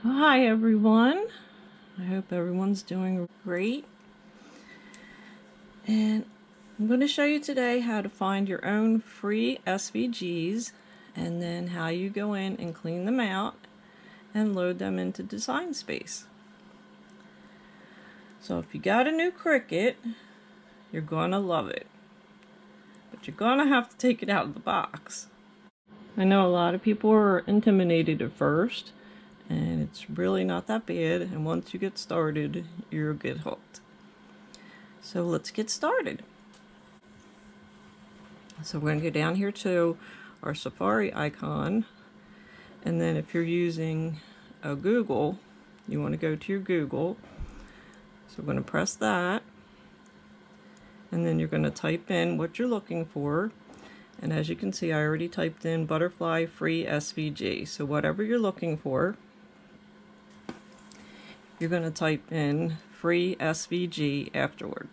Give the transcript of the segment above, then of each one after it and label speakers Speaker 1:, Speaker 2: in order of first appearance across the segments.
Speaker 1: Hi everyone, I hope everyone's doing great, and I'm going to show you today how to find your own free SVGs and then how you go in and clean them out and load them into Design Space. So if you got a new Cricut, you're going to love it, but you're going to have to take it out of the box. I know a lot of people are intimidated at first, and it's really not that bad, and once you get started, you'll get hooked. So let's get started. So we're going to go down here to our Safari icon, and then if you're using a Google, you want to go to your Google. So we're going to press that, and then you're going to type in what you're looking for. And as you can see, I already typed in butterfly free SVG. So whatever you're looking for, you're going to type in free SVG afterward.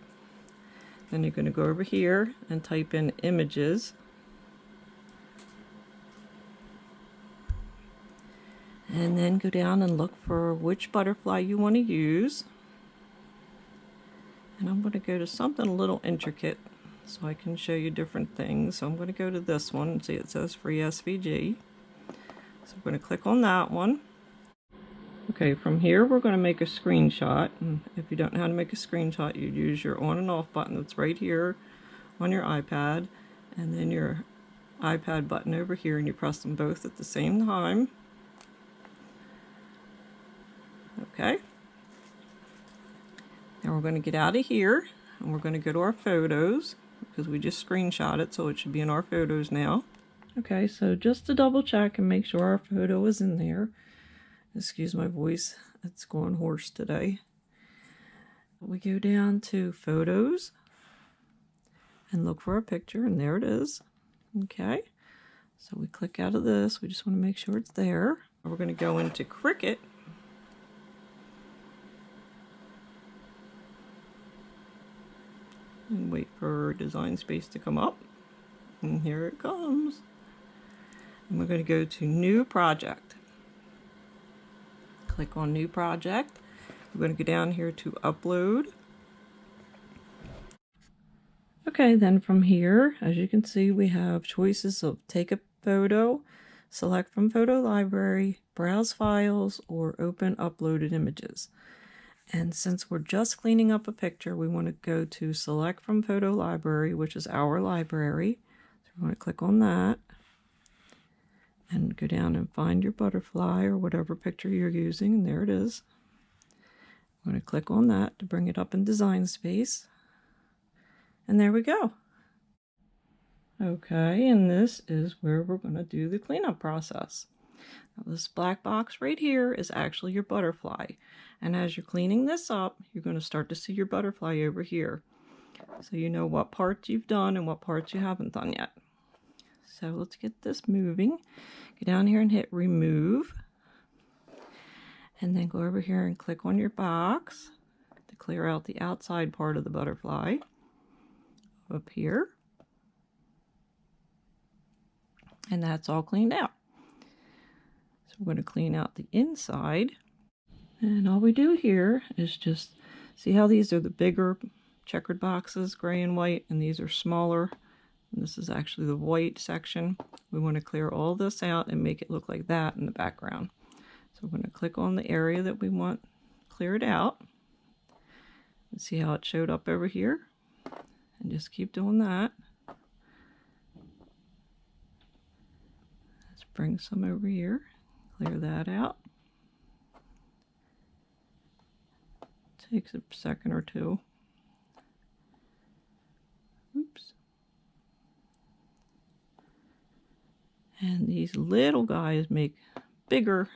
Speaker 1: Then you're going to go over here and type in images. And then go down and look for which butterfly you want to use. And I'm going to go to something a little intricate so I can show you different things. So I'm going to go to this one and see it says free SVG. So I'm going to click on that one. Okay, from here we're going to make a screenshot, and if you don't know how to make a screenshot, you use your on and off button that's right here on your iPad, and then your iPad button over here, and you press them both at the same time. Okay. Now we're going to get out of here, and we're going to go to our photos, because we just screenshot it, so it should be in our photos now. Okay, so just to double check and make sure our photo is in there. Excuse my voice, it's going hoarse today. We go down to photos and look for a picture, and there it is. Okay, so we click out of this. We just want to make sure it's there. We're going to go into Cricut. And wait for Design Space to come up. And here it comes. And we're going to go to New Project. Click on New Project. We're going to go down here to Upload. Okay, then from here, as you can see, we have choices of take a photo, select from photo library, browse files, or open uploaded images. And since we're just cleaning up a picture, we want to go to select from photo library, which is our library. So we want to click on that and go down and find your butterfly or whatever picture you're using, and there it is. I'm going to click on that to bring it up in Design Space, and there we go. Okay, and this is where we're going to do the cleanup process. Now, this black box right here is actually your butterfly, and as you're cleaning this up, you're going to start to see your butterfly over here, so you know what parts you've done and what parts you haven't done yet. So let's get this moving. Go down here and hit remove, and then go over here and click on your box to clear out the outside part of the butterfly up here, and that's all cleaned out. So we're going to clean out the inside, and all we do here is just see how these are the bigger checkered boxes, gray and white, and these are smaller. And this is actually the white section. We want to clear all this out and make it look like that in the background. So we're going to click on the area that we want cleared out. And see how it showed up over here? And just keep doing that. Let's bring some over here. Clear that out. Takes a second or two. Oops. And these little guys make bigger,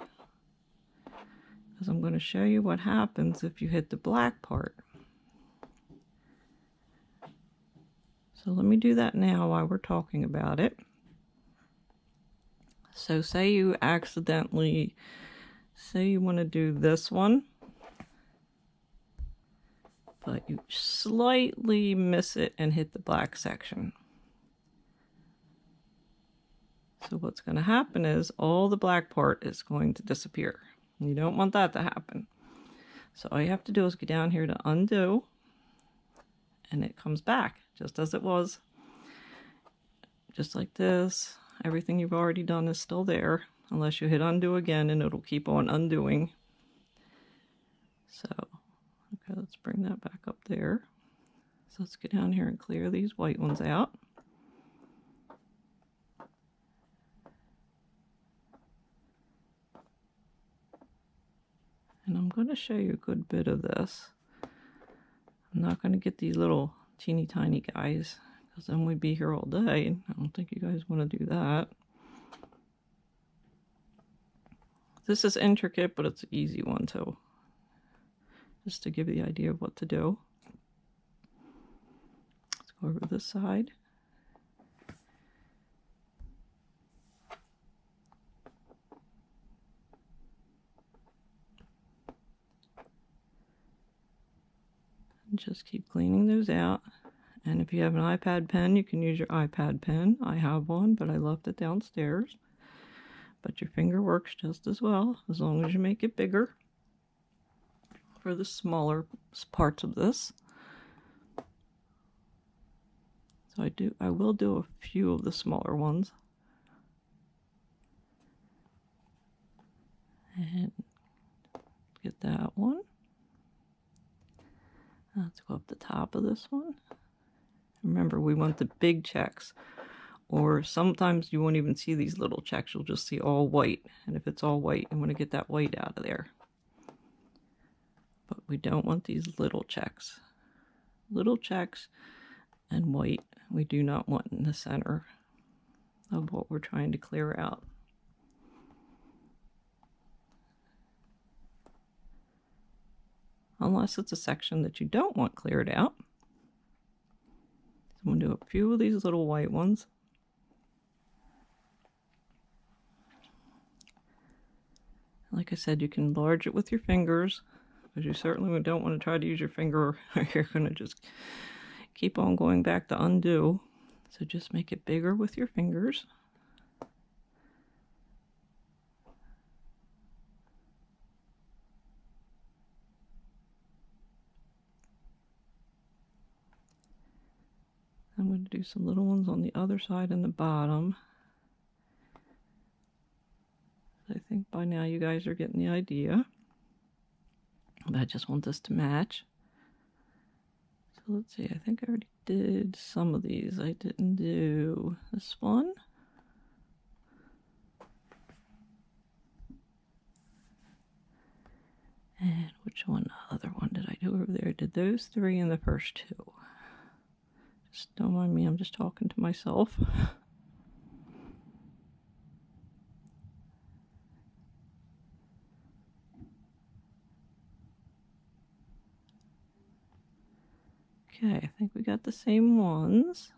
Speaker 1: because I'm going to show you what happens if you hit the black part. So let me do that now while we're talking about it. So say you accidentally, say you want to do this one, but you slightly miss it and hit the black section. So what's going to happen is all the black part is going to disappear. You don't want that to happen. So all you have to do is go down here to undo, and it comes back just as it was. Just like this. Everything you've already done is still there, unless you hit undo again, and it'll keep on undoing. So, okay, let's bring that back up there. So let's get down here and clear these white ones out. And I'm going to show you a good bit of this. I'm not going to get these little teeny tiny guys, because then we'd be here all day, and I don't think you guys want to do that. This is intricate, but it's an easy one too. Just to give you the idea of what to do. Let's go over this side. And just keep cleaning those out. And if you have an iPad pen, you can use your iPad pen. I have one, but I left it downstairs. But your finger works just as well, as long as you make it bigger for the smaller parts of this. So I will do a few of the smaller ones. And get that one. Let's go up the top of this one. Remember, we want the big checks. Or sometimes you won't even see these little checks. You'll just see all white. And if it's all white, you want to get that white out of there. But we don't want these little checks. Little checks and white we do not want in the center of what we're trying to clear out. Unless it's a section that you don't want cleared out. So I'm going to do a few of these little white ones. Like I said, you can enlarge it with your fingers, but you certainly don't want to try to use your finger, or you're going to just keep on going back to undo. So just make it bigger with your fingers. I'm going to do some little ones on the other side and the bottom. I think by now you guys are getting the idea. But I just want this to match. So let's see, I think I already did some of these. I didn't do this one. And which one, the other one did I do over there? I did those three and the first two. Just don't mind me, I'm just talking to myself. Okay, I think we got the same ones.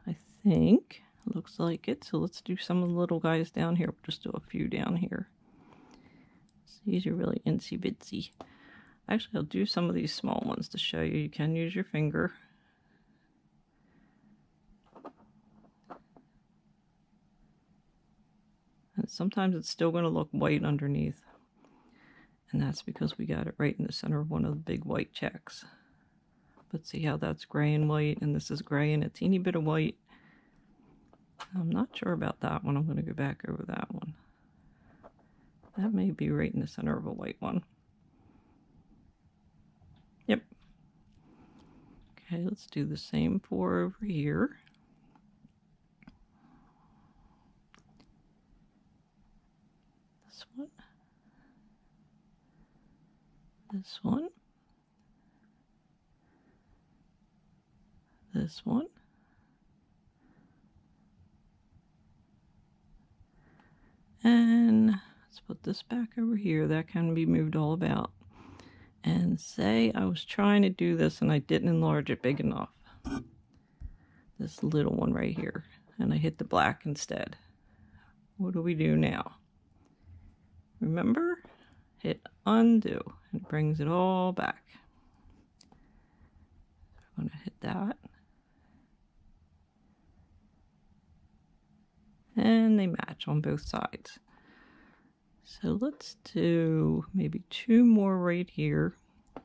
Speaker 1: I think. Looks like it. So let's do some of the little guys down here. We'll just do a few down here. So these are really insy bitsy. Actually, I'll do some of these small ones to show you. You can use your finger. And sometimes it's still going to look white underneath. And that's because we got it right in the center of one of the big white checks. But see how that's gray and white, and this is gray and a teeny bit of white. I'm not sure about that one. I'm going to go back over that one. That may be right in the center of a white one. Yep. Okay, let's do the same for over here. This one. This one. This one. And let's put this back over here. That can be moved all about. And say I was trying to do this and I didn't enlarge it big enough. This little one right here. And I hit the black instead. What do we do now? Remember? Hit undo. It brings it all back. I'm going to hit that. And they match on both sides. So let's do maybe 2 more right here. I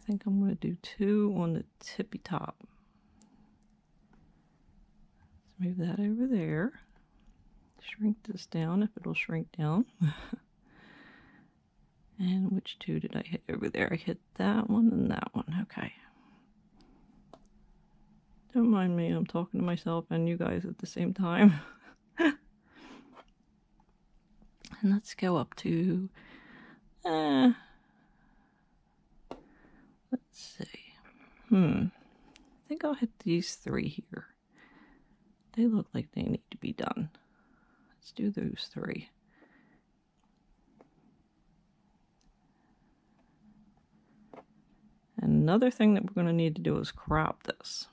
Speaker 1: think I'm going to do 2 on the tippy top. Let's move that over there. Shrink this down if it'll shrink down. And which 2 did I hit over there? I hit that one and that one. Okay. Don't mind me, I'm talking to myself and you guys at the same time. And let's go up to, let's see. I think I'll hit these 3 here. They look like they need to be done. Let's do those 3. And another thing that we're going to need to do is crop this.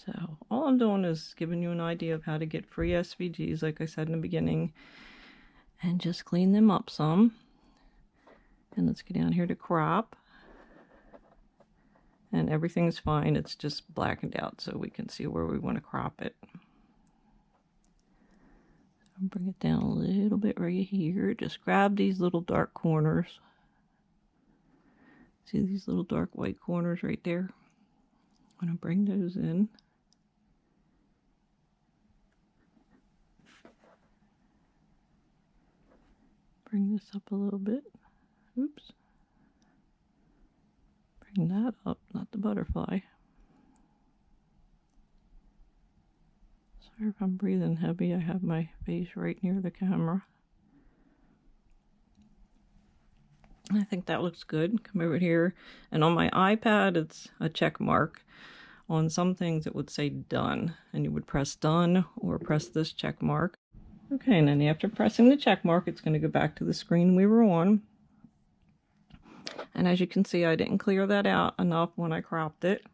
Speaker 1: So all I'm doing is giving you an idea of how to get free SVGs, like I said in the beginning, and just clean them up some. And let's get down here to crop. And everything's fine, it's just blackened out so we can see where we want to crop it. I'll bring it down a little bit right here. Just grab these little dark corners. See these little dark white corners right there? I'm going to bring those in. Bring this up a little bit. Oops. Bring that up, not the butterfly. Sorry if I'm breathing heavy. I have my face right near the camera. I think that looks good. Come over here. And on my iPad, it's a check mark. On some things, it would say done. And you would press done or press this check mark. Okay, and then after pressing the check mark, it's going to go back to the screen we were on. And as you can see, I didn't clear that out enough when I cropped it.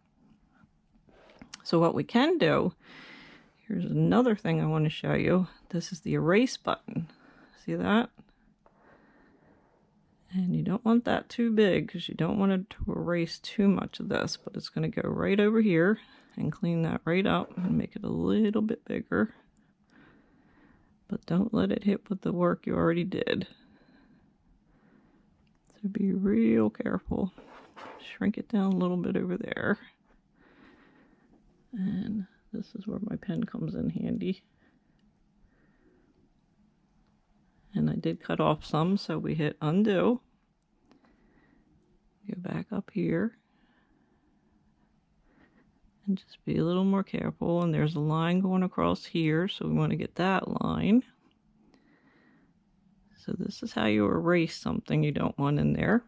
Speaker 1: So what we can do, here's another thing I want to show you. This is the erase button. See that? And you don't want that too big because you don't want it to erase too much of this, but it's going to go right over here and clean that right up and make it a little bit bigger. But don't let it hit with the work you already did. So be real careful. Shrink it down a little bit over there. And this is where my pen comes in handy. And I did cut off some, so we hit undo. Go back up here. And just be a little more careful. And there's a line going across here, so we want to get that line. So this is how you erase something you don't want in there.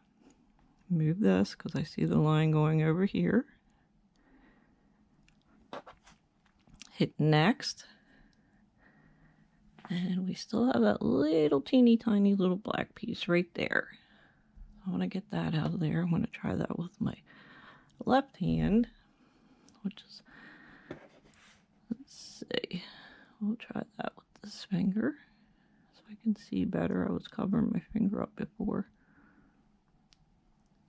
Speaker 1: Move this because I see the line going over here. Hit next. And we still have that little teeny tiny little black piece right there. I want to get that out of there. I'm going to try that with my left hand, which is, let's see, we'll try that with this finger so I can see better. I was covering my finger up before.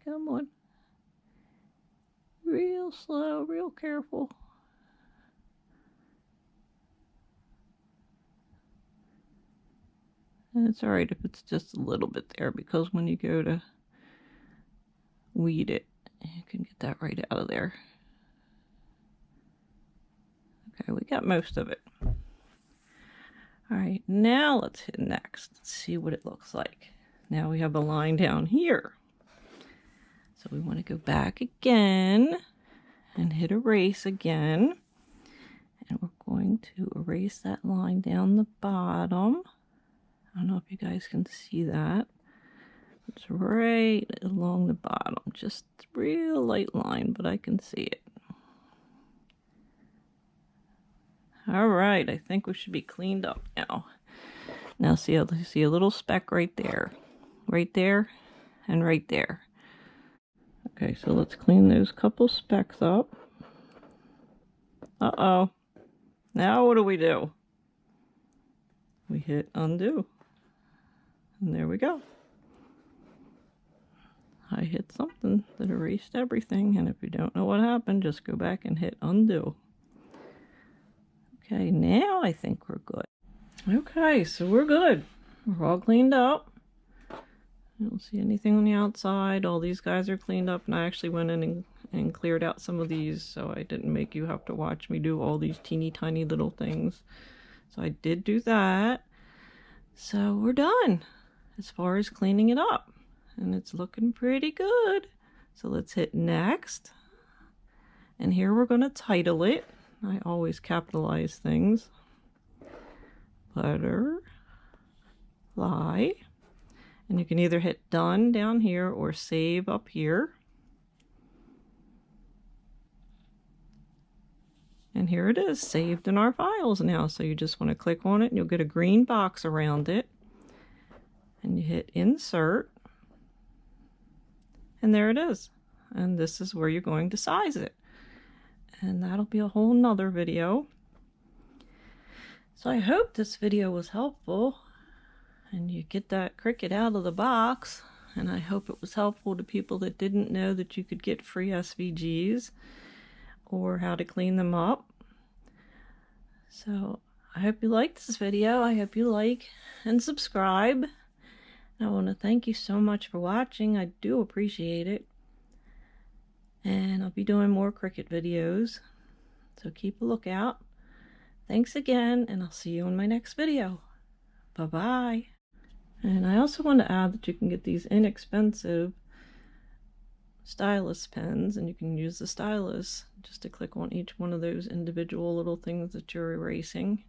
Speaker 1: Come on. Real slow, real careful. And it's alright if it's just a little bit there, because when you go to weed it, you can get that right out of there. Okay, we got most of it. Alright, now let's hit next. Let's see what it looks like. Now we have a line down here. So we want to go back again and hit erase again. And we're going to erase that line down the bottom. I don't know if you guys can see that. It's right along the bottom. Just a real light line, but I can see it. Alright, I think we should be cleaned up now. Now see a little speck right there, and right there. Okay, so let's clean those couple specks up. Uh-oh. Now what do? We hit undo. And there we go. I hit something that erased everything, and if you don't know what happened, just go back and hit undo. Okay, now I think we're good. Okay, so we're good. We're all cleaned up. I don't see anything on the outside. All these guys are cleaned up, and I actually went in and cleared out some of these, so I didn't make you have to watch me do all these teeny tiny little things. So I did do that. So we're done as far as cleaning it up, and it's looking pretty good. So let's hit next, and here we're going to title it. I always capitalize things. Butterfly. And you can either hit done down here or save up here. And here it is, saved in our files now. So you just want to click on it and you'll get a green box around it. And you hit insert. And there it is. And this is where you're going to size it. And that'll be a whole nother video. So I hope this video was helpful and you get that Cricut out of the box. And I hope it was helpful to people that didn't know that you could get free SVGs or how to clean them up. So I hope you liked this video. I hope you like and subscribe. I want to thank you so much for watching. I do appreciate it. And I'll be doing more Cricut videos. So keep a lookout. Thanks again, and I'll see you in my next video. Bye-bye. And I also want to add that you can get these inexpensive stylus pens, and you can use the stylus just to click on each one of those individual little things that you're erasing.